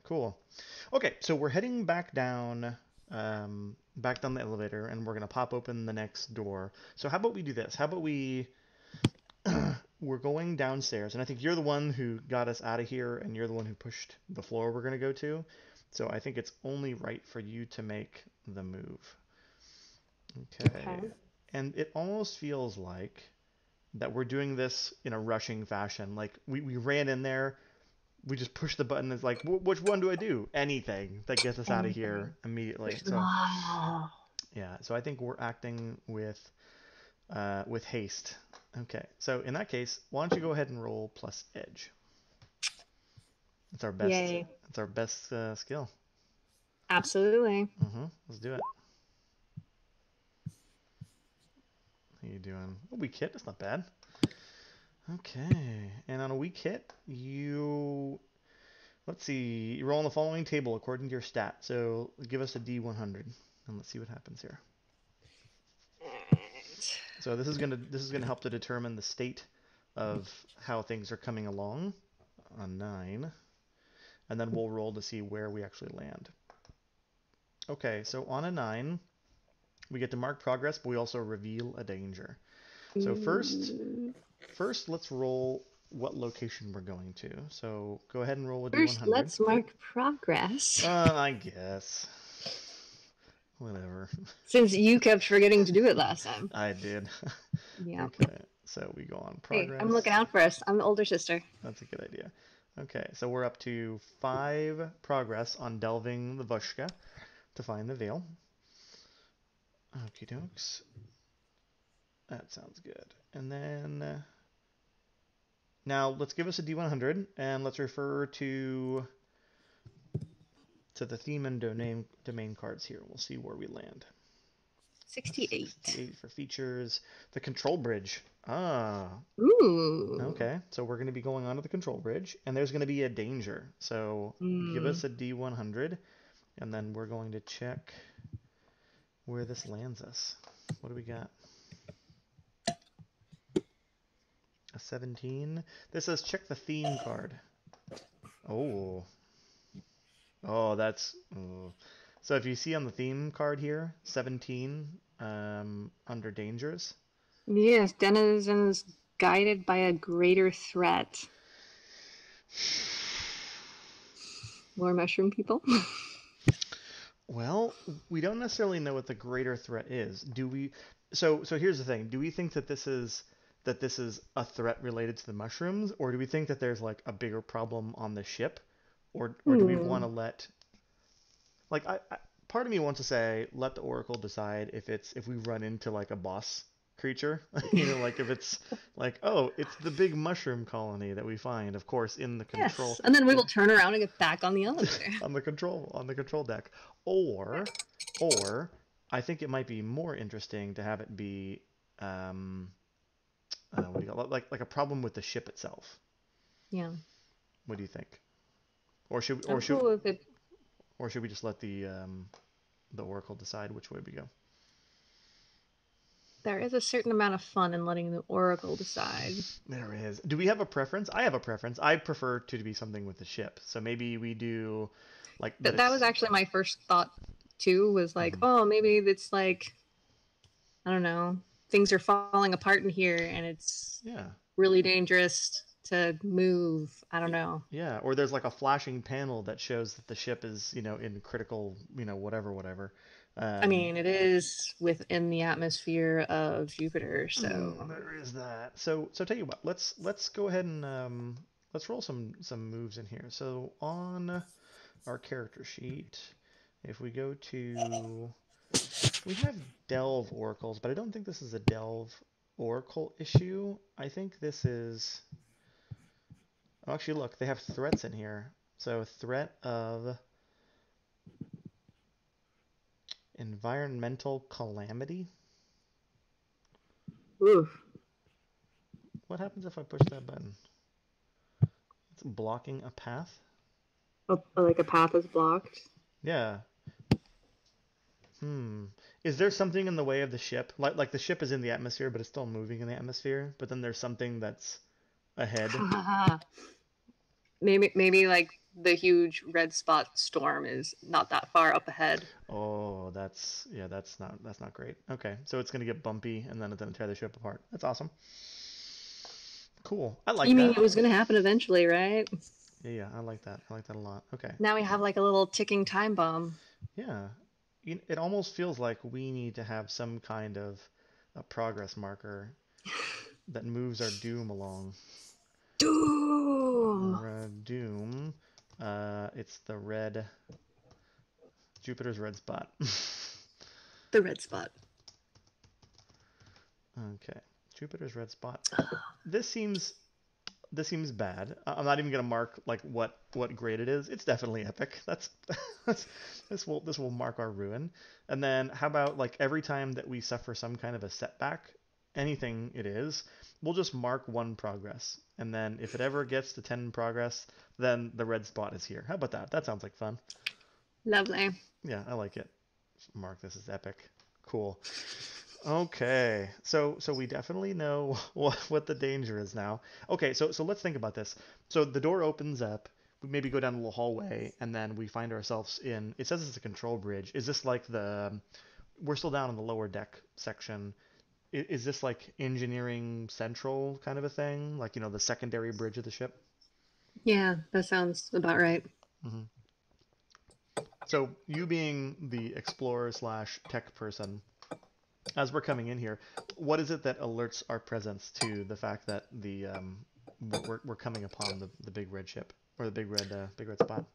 Cool. Okay, so we're heading back down the elevator, and we're gonna pop open the next door. So how about we do this? How about we're going downstairs, and I think you're the one who got us out of here, and you're the one who pushed the floor we're gonna go to. So I think it's only right for you to make the move. Okay. Okay. And it almost feels like that we're doing this in a rushing fashion. Like we ran in there, we just push the button. It's like, which one do I do? Anything that gets us out of here Anything. immediately. So Wow. yeah, so I think we're acting with haste. Okay, so in that case, why don't you go ahead and roll plus edge? It's our best. Yay. It's our best skill. Absolutely. Let's do it. How you doing? A weak hit. That's not bad. Okay, and on a weak hit, let's see. You roll on the following table according to your stat. So give us a D100, and let's see what happens here. Alright. So this is gonna help to determine the state of how things are coming along. A 9, and then we'll roll to see where we actually land. Okay, so on a 9, we get to mark progress, but we also reveal a danger. So Mm, first let's roll what location we're going to. So go ahead and roll a First, D100. let's mark progress. I guess. Whatever. Since you kept forgetting to do it last time. I did. Yeah. Okay, so we go on Hey, I'm progress. looking out for us. I'm the older sister. That's a good idea. Okay, so we're up to 5 progress on delving the Vushka to find the veil. Okie dokes. That sounds good. And then now let's give us a D100 and let's refer to the theme and domain cards here. We'll see where we land. 68. 68 for features. The control bridge. Ah, Ooh. okay. So we're going to be going onto the control bridge, and there's going to be a danger. So give Mm. us a D100, and then we're going to check where this lands us. What do we got? A 17. This says check the theme card. Oh. Oh, that's. Oh. So if you see on the theme card here, 17 under dangers. Yes, denizens guided by a greater threat. More mushroom people? Well, we don't necessarily know what the greater threat is. Do we? So here's the thing. Do we think that this is a threat related to the mushrooms, or do we think that there's like a bigger problem on the ship, or do we want Hmm. to let like part of me wants to say let the Oracle decide if we run into like a boss creature, like if it's like oh it's the big mushroom colony that we find, of course, in the Yes. control And then we in will turn around and get back on the elevator. on the control deck, or I think it might be more interesting to have it be what do you call it? Like a problem with the ship itself. Yeah. What do you think? Or should I'm or should cool with it. or should we just let the Oracle decide which way we go? There is a certain amount of fun in letting the Oracle decide. There is. Do we have a preference? I have a preference. I prefer to be something with the ship. So maybe we do like that That was it's actually my first thought too, was like, mhm. oh, maybe it's like, I don't know, things are falling apart in here and it's Yeah. really dangerous to move. I don't know. Yeah, or there's like a flashing panel that shows that the ship is, in critical, whatever. I Um, mean, it is within the atmosphere of Jupiter, so there is that. So tell you what, let's go ahead and let's roll some moves in here. So on our character sheet, if we go to, we have delve oracles, but I don't think this is a delve oracle issue. I think this is. Oh, actually, look, they have threats in here. So threat of environmental calamity. oof. What happens if I push that button? It's blocking a path. Like a path is blocked. Yeah. Hmm. Is there something in the way of the ship? Like the ship is in the atmosphere, but it's still moving in the atmosphere. But then there's something that's ahead. Maybe like the huge red spot storm is not that far up ahead. Oh, that's not great. Okay, so it's gonna get bumpy and then it's gonna tear the ship apart. That's awesome. Cool. I like You mean that. it was going to happen eventually, right? Yeah, I like that. I like that a lot. Okay. Now we have like a little ticking time bomb. Yeah. It almost feels like we need to have some kind of a progress marker that moves our doom along. Doom! Our doom. It's the red. Jupiter's red spot. The red spot. Okay. Jupiter's red spot. This seems this seems bad. I'm not even gonna mark like what grade it is. It's definitely epic. That's this will mark our ruin. And then how about like every time that we suffer some kind of a setback, anything it is, we'll just mark one progress. And then if it ever gets to 10 progress, then the red spot is here. How about that? That sounds like fun. Lovely. Yeah, I like it. Mark this as epic. Cool. Okay, so we definitely know what the danger is now. Okay, so let's think about this. So the door opens up. We maybe go down a little hallway, and then we find ourselves in. It says it's a control bridge. Is this like the? We're still down in the lower deck section. Is this like engineering central kind of a thing? Like the secondary bridge of the ship? Yeah, that sounds about right. Hmm. So you being the explorer slash tech person, as we're coming in here, what is it that alerts our presence to the fact that we're coming upon the big red ship or the big red spot?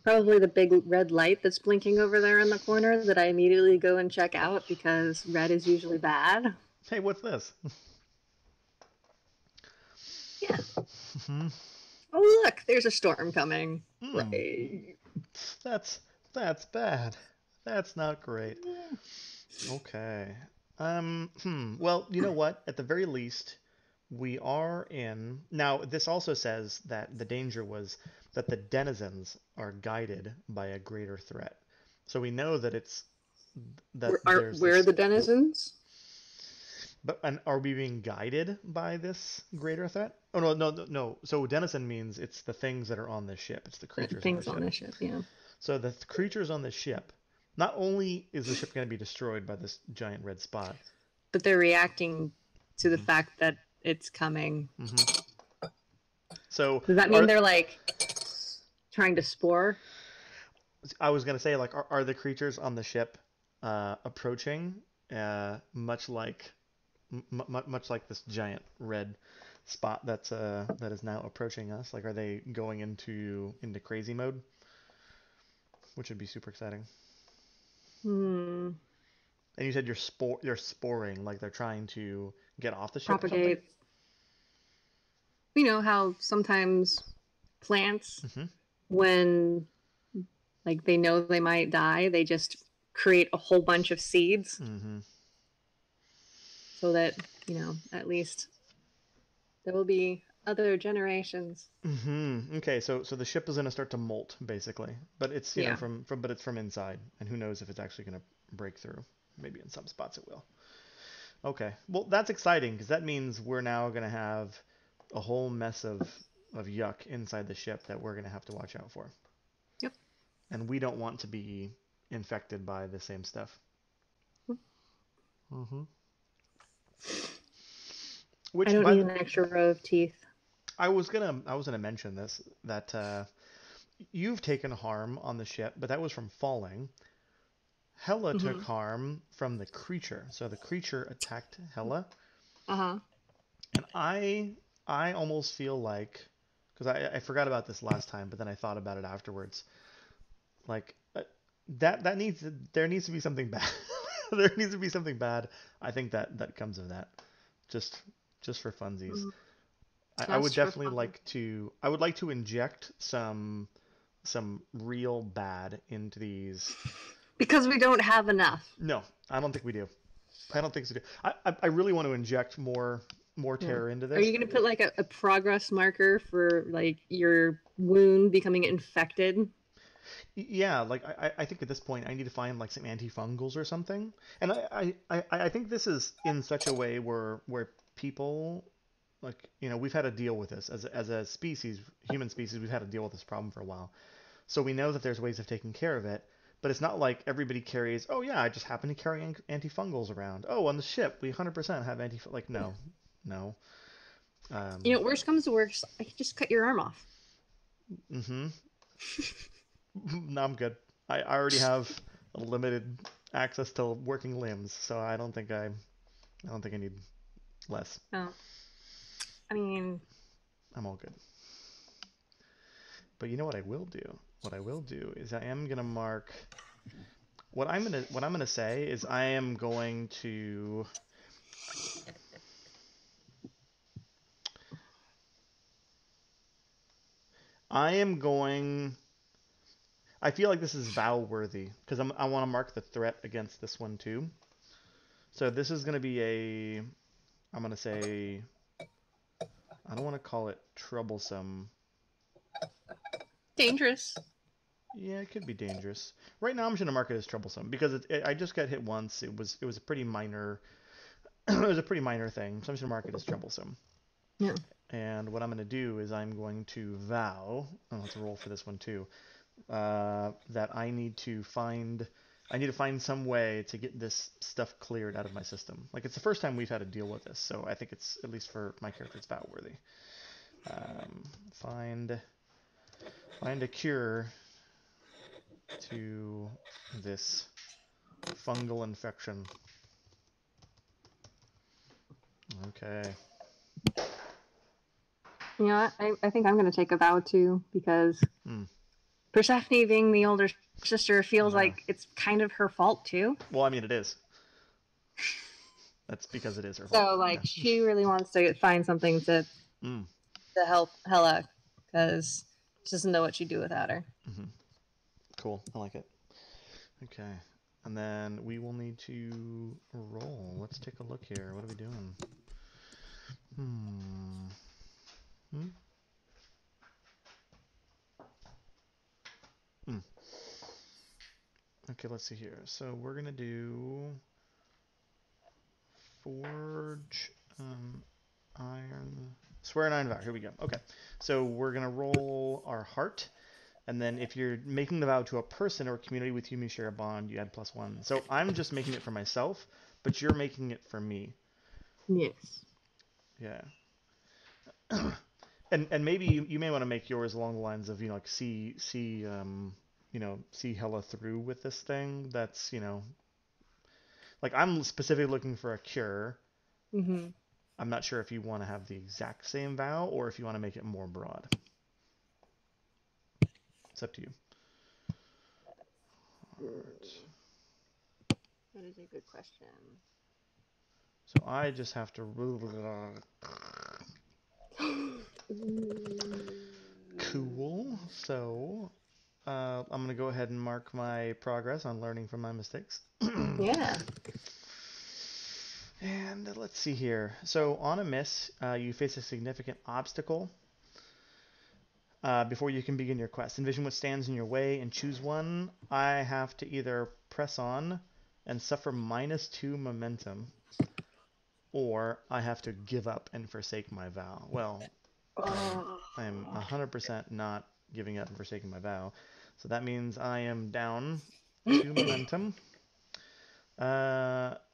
Probably the big red light that's blinking over there in the corner that I immediately go and check out because red is usually bad. Hey, what's this? Yeah. Hmm. Oh, look, there's a storm coming. Hmm. Right. That's that's bad. That's not great. Okay. Well, you know what? At the very least, we are in. Now, this also says that the danger was that the denizens are guided by a greater threat. So we know that it's that there's Where are this. the denizens? But and are we being guided by this greater threat? Oh no, no, no, no. So denizen means it's the things that are on the ship. It's the creatures on the Things on ship. the ship, yeah. So the creatures on the ship. Not only is the ship going to be destroyed by this giant red spot. But they're reacting to the Hmm. fact that it's coming. Hmm. So Does that mean are they're like trying to spore? I was gonna say like are the creatures on the ship approaching much like much like this giant red spot that is now approaching us? Like are they going into crazy mode, which would be super exciting? Hmm. And you said you're sporing, like they're trying to get off the ship or something? Propagate. You know how sometimes plants, Hmm. when like they know they might die, they just create a whole bunch of seeds Hmm. so that, at least there will be other generations. Okay, so the ship is gonna start to molt basically, but it's Yeah. from but it's from inside, and who knows if it's actually gonna break through? Maybe in some spots it will. Okay, well that's exciting because that means we're now gonna have a whole mess of yuck inside the ship that we're gonna have to watch out for, Yep. and we don't want to be infected by the same stuff. Hmm. I Which don't by need the an extra row of teeth. I was gonna mention this that you've taken harm on the ship, but that was from falling. Hela took Hmm. harm from the creature. So the creature attacked Hela, Uh huh. and I almost feel like because I forgot about this last time, but then I thought about it afterwards. Like that needs there needs to be something bad. There needs to be something bad. I think that comes of that. Just just for funsies. I would Just for definitely fun. like to inject some real bad into these. Because we don't have enough. No, I don't think we do. I don't think so. I really want to inject more Yeah. terror into Are you this. going to put like a progress marker for like your wound becoming infected? Yeah, like I think at this point I need to find like some antifungals or something. And I think this is in such a way where people like, we've had to deal with this as a species, human species. We've had to deal with this problem for a while. So we know that there's ways of taking care of it, but it's not like everybody carries, oh yeah, I just happen to carry antifungals around. Oh, on the ship, we 100% have like, no, no. You Um, know, worst comes to worst, I could just cut your arm off. mm-hmm. No, I'm good. I already have a limited access to working limbs, so I don't think I need less. Oh, I mean, I'm all good. But you know what I will do? What I will do is I am gonna mark what I'm gonna say is I am going I feel like this is vow worthy because I want to mark the threat against this one too. So this is gonna be I'm gonna say I don't want to call it troublesome. dangerous. Yeah, it could be dangerous. Right now, I'm just gonna mark it as troublesome because I just got hit once. It was a pretty minor it was a pretty minor thing, so I'm just gonna mark it as troublesome. Yeah. And what I'm gonna do is I'm going to vow. Oh, let's roll for this one too. That I need to find some way to get this stuff cleared out of my system. Like it's the first time we've had to deal with this, so I think it's at least for my character, it's vow worthy. Um, find find a cure to this fungal infection. Okay. You know what? I think I'm going to take a vow too because Hmm. Persephone, being the older sister, feels Yeah. like it's kind of her fault too. Well, I mean, it is. That's because it is her fault. So, like, Yeah. she really wants to find something Mm. to help Hela because she doesn't know what she'd do without her. Hmm. Cool. I like it. Okay. And then we will need to roll. Let's take a look here. What are we doing? Hmm. Hmm. Hmm. Okay, let's see here. So we're gonna do forge, iron, swear an iron vow. Here we go. Okay. So we're gonna roll our heart, and then if you're making the vow to a person or a community with whom you share a bond, you add +1. So I'm just making it for myself, but you're making it for me. Yes. Yeah. And maybe you may want to make yours along the lines of like see Hela through with this thing. That's like I'm specifically looking for a cure. Mm-hmm. I'm not sure if you want to have the exact same vow or if you want to make it more broad. It's up to you. Heart. That is a good question. So I just have to. Cool. So I'm gonna go ahead and mark my progress on learning from my mistakes. Yeah. And let's see here. So on a miss, you face a significant obstacle before you can begin your quest. Envision what stands in your way and choose one. I have to either press on and suffer -2 momentum, or I have to give up and forsake my vow. Well, Oh. I am 100% not giving up and forsaking my vow. So that means I am down 2 momentum.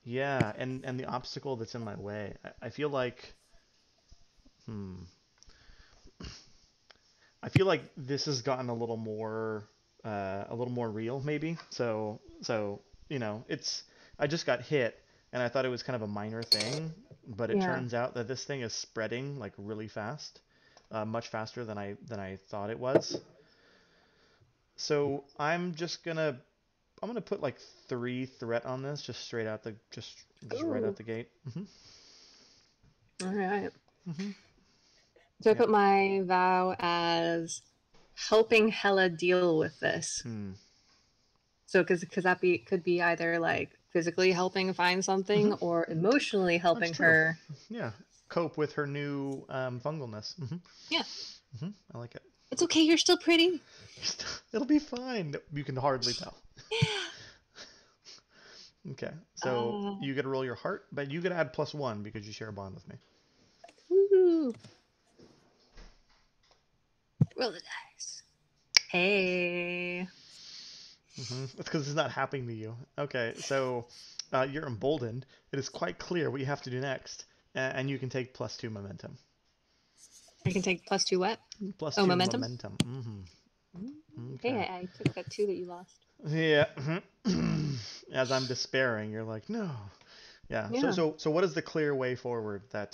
Yeah, and the obstacle that's in my way. I feel like, hmm, I feel like this has gotten a little more real, maybe. So it's I just got hit, and I thought it was kind of a minor thing, but it Yeah. turns out that this thing is spreading like really fast, much faster than I thought it was. So I'm gonna put like 3 threat on this, just straight out just right out Ooh. the gate. All right. Hmm. So I Yeah. put my vow as helping Hela deal with this. Hmm. So because that be could be either like physically helping find something Hmm. or emotionally That's helping true. her. Yeah. Cope with her new fungalness. Yeah. I like it. It's okay. You're still pretty. It'll be fine. You can hardly tell. Yeah. Okay. So Uh, you get to roll your heart, but you get to add +1 because you share a bond with me. Woo! Roll the dice. Hey. It's because it's not happening to you. Okay, so you're emboldened. It is quite clear what you have to do next, and you can take +2 momentum. I can take +2 what? +2 momentum? momentum. Okay. Hey, I took that 2 that you lost. Yeah. As I'm despairing, you're like, no. Yeah. Yeah. So what is the clear way forward that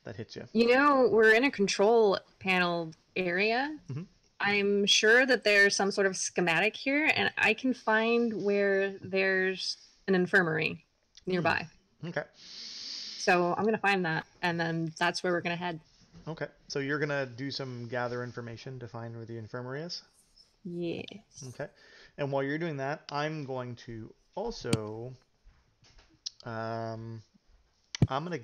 that hits you? You know, we're in a control panel area. Mhm. I'm sure that there's some sort of schematic here, and I can find where there's an infirmary nearby. Okay. So I'm going to find that, and then that's where we're going to head. Okay. So you're gonna do some gather information to find where the infirmary is. Yes. Okay. And while you're doing that, I'm going to also I'm gonna am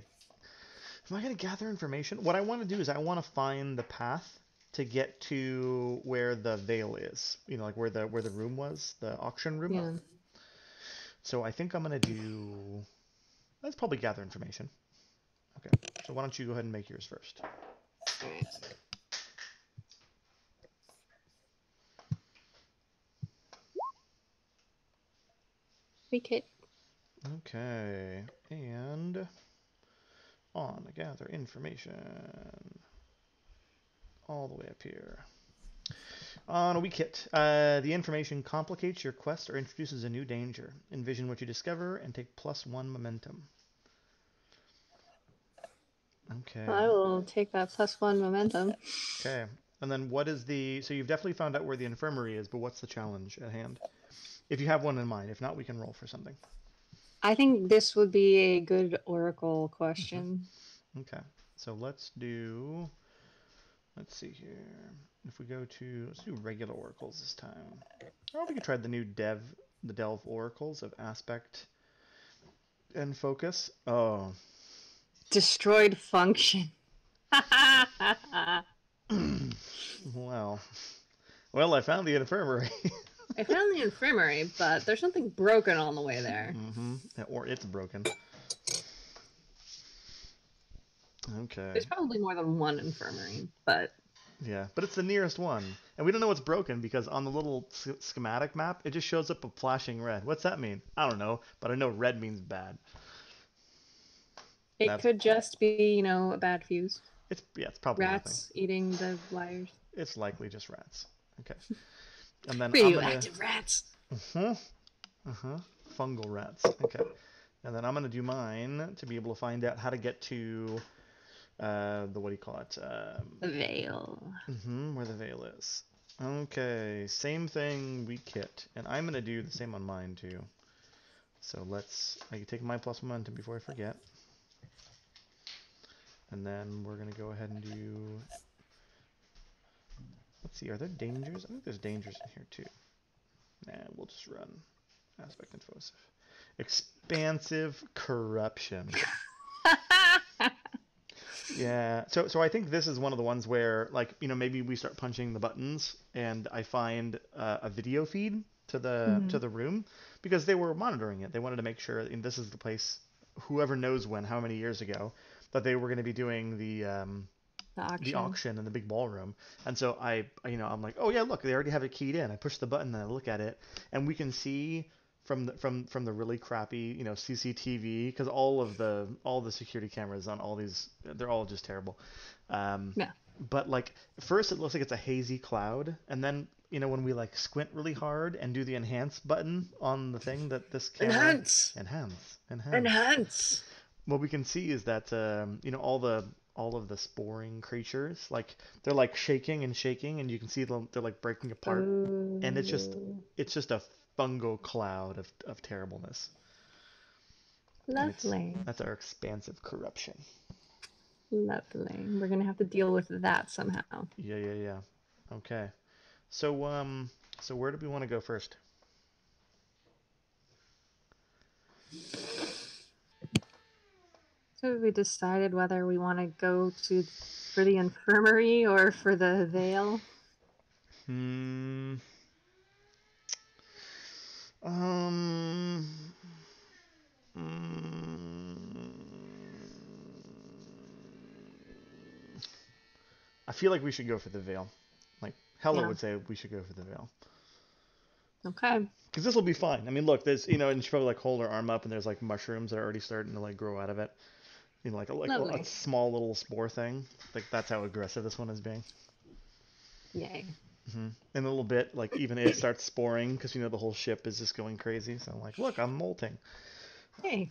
I gonna gather information? What I want to do is I want to find the path to get to where the veil is. You know, like where the room was, the auction room. Yeah. So I think I'm gonna do. Let's probably gather information. Okay. So why don't you go ahead and make yours first? All right. We could. Okay. And on gather information. All the way up here. On a weak hit, the information complicates your quest or introduces a new danger. Envision what you discover and take +1 momentum. Okay. Well, I will take that +1 momentum. Okay. And then what is the... So you've definitely found out where the infirmary is, but what's the challenge at hand? If you have one in mind. If not, we can roll for something. I think this would be a good oracle question. Okay. So let's do... Let's see here. If we go to... Let's do regular oracles this time. Or we could try the new the delve oracles of aspect and focus. Oh. Destroyed function. Well, I found the infirmary. I found the infirmary, but there's something broken on the way there. Or it's broken. Okay. There's probably more than one infirmary, but... Yeah, but it's the nearest one. And we don't know what's broken because on the little schematic map, it just shows up a flashing red. What's that mean? I don't know, but I know red means bad. It could just be, a bad fuse. It's probably rats nothing. Eating the wires. It's likely just rats. Okay. And then radioactive rats. Fungal rats. Okay. And then I'm gonna do mine to be able to find out how to get to the what do you call it? The veil. Where the veil is. Okay. Same thing. Weak hit, and I'm gonna do the same on mine too. So I can take my +1 momentum before I forget. And then we're going to go ahead and do... Let's see, are there dangers? I think there's dangers in here too. Nah, we'll just run aspect and fossive. Expansive corruption. Yeah, so I think this is one of the ones where, like, maybe we start punching the buttons and I find a video feed to the room because they were monitoring it. They wanted to make sure, and this is the place, whoever knows when, how many years ago, that they were going to be doing the auction in the big ballroom. And so I'm like, oh yeah, look, they already have it keyed in. I push the button and I look at it, and we can see from the really crappy CCTV, because all the security cameras on all these, they're all just terrible. Yeah. But like first it looks like it's a hazy cloud, and then when we like squint really hard and do the enhance button on the thing that this camera enhance. What we can see is that all of the sporing creatures, like they're like shaking, and you can see them, they're like breaking apart. And it's just a fungal cloud of terribleness. Lovely. That's our expansive corruption. Lovely. We're gonna have to deal with that somehow. Yeah. Okay. So where do we want to go first? So we decided whether we want to go for the infirmary or for the veil. feel like we should go for the veil. Like Hella Yeah. would say we should go for the veil. Okay. Because this will be fine. I mean, look, there's, and she probably like hold her arm up and there's like mushrooms that are already starting to like grow out of it. Like a Lovely. small little spore thing. Like that's how aggressive this one is being. Yay. In a little bit, like even it starts sporing because the whole ship is just going crazy. So I'm like, look, I'm molting. Yay.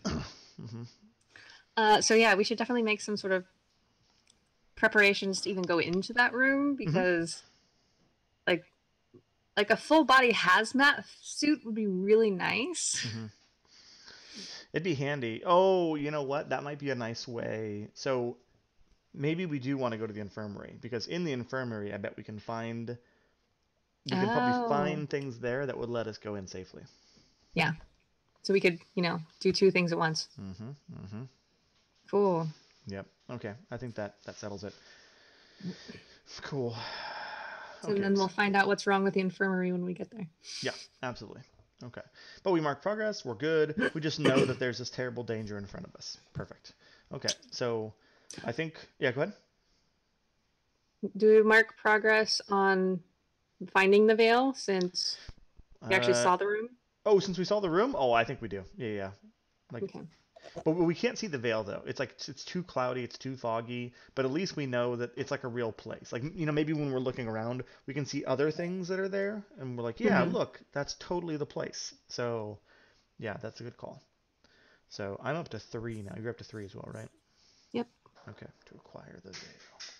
hmm So yeah, we should definitely make some sort of preparations to even go into that room hmm because like like a full body hazmat suit would be really nice. hmm It'd be handy. Oh, you know what? That might be a nice way. So maybe we do want to go to the infirmary because in the infirmary, I bet we can probably Oh. find things there that would let us go in safely. Yeah. So we could, do two things at once. hmm hmm Cool. Yep. Okay. I think that settles it. Cool. So Okay. then we'll find out what's wrong with the infirmary when we get there. Yeah, absolutely. Okay. But we mark progress. We're good. We just know that there's this terrible danger in front of us. Perfect. Okay. So I think, yeah, go ahead. Do we mark progress on finding the veil since we actually Uh, saw the room? oh, since we saw the room, oh, I think we do. Yeah, yeah. Like, Okay. but we can't see the veil though. It's like it's too cloudy, it's too foggy. But at least we know that it's like a real place. Like maybe when we're looking around, we can see other things that are there, and we're like, yeah, Mm-hmm. look, that's totally the place. So yeah, that's a good call. So I'm up to 3 now. You're up to 3 as well, right? Yep. Okay, to acquire the veil.